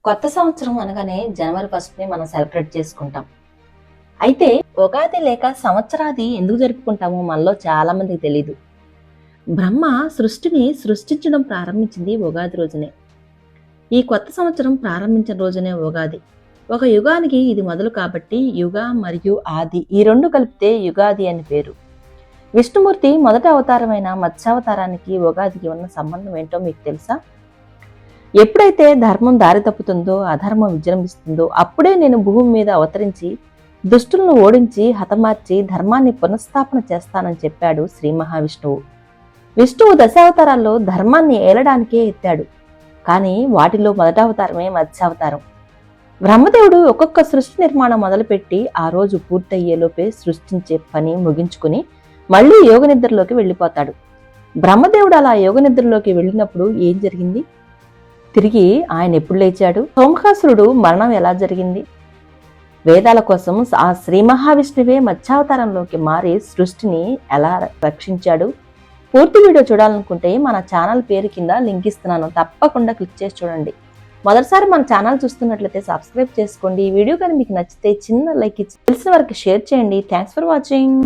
కొత్త సంవత్సరం అనగానే జనవరి 1ని మనం సెలబ్రేట్ చేసుకుంటాం. అయితే ఉగాది లేక సంవత్సరాది ఎందుకు జరుపుకుంటామో మనలో చాలా మందికి తెలీదు. బ్రహ్మ సృష్టిని సృష్టించడం ప్రారంభించింది ఉగాది రోజునే. ఈ కొత్త సంవత్సరం ప్రారంభించిన రోజునే ఉగాది. ఒక యుగానికి ఇది మొదలు కాబట్టి యుగ మరియు ఆది ఈ రెండు కలిపితే యుగాది అని పేరు. విష్ణుమూర్తి మొదటి అవతారమైన మత్స్యావతారానికి ఉగాదికి ఉన్న సంబంధం ఏంటో మీకు తెలుసా? ఎప్పుడైతే ధర్మం దారి తప్పుతుందో, అధర్మం విజృంభిస్తుందో అప్పుడే నేను భూమి మీద అవతరించి దుష్టులను ఓడించి హతమార్చి ధర్మాన్ని పునఃస్థాపన చేస్తానని చెప్పాడు శ్రీ మహావిష్ణువు. విష్ణువు దశావతారాల్లో ధర్మాన్ని ఏలడానికే ఎత్తాడు. కానీ వాటిలో మొదటవతారమే మత్స్యావతారం. బ్రహ్మదేవుడు ఒక్కొక్క సృష్టి నిర్మాణం మొదలుపెట్టి ఆ రోజు పూర్తయ్యేలోపే సృష్టించే పని ముగించుకుని మళ్లీ యోగనిద్రలోకి వెళ్ళిపోతాడు. బ్రహ్మదేవుడు అలా యోగనిద్రలోకి వెళ్ళినప్పుడు ఏం జరిగింది? తిరిగి ఆయన ఎప్పుడు లేచాడు? సోమకాసురుడు మరణం ఎలా జరిగింది? వేదాల కోసం ఆ శ్రీ మహావిష్ణువే మత్స్యావతారంలోకి మారి సృష్టిని ఎలా రక్షించాడు? పూర్తి వీడియో చూడాలనుకుంటే మన ఛానల్ పేరు కింద లింక్ ఇస్తున్నాను, తప్పకుండా క్లిక్ చేసి చూడండి. మొదటిసారి మన ఛానల్ చూస్తున్నట్లయితే సబ్స్క్రైబ్ చేసుకోండి. ఈ వీడియో కానీ మీకు నచ్చితే చిన్న లైక్ ఇచ్చి తెలిసిన వారికి షేర్ చేయండి. Thanks for watching.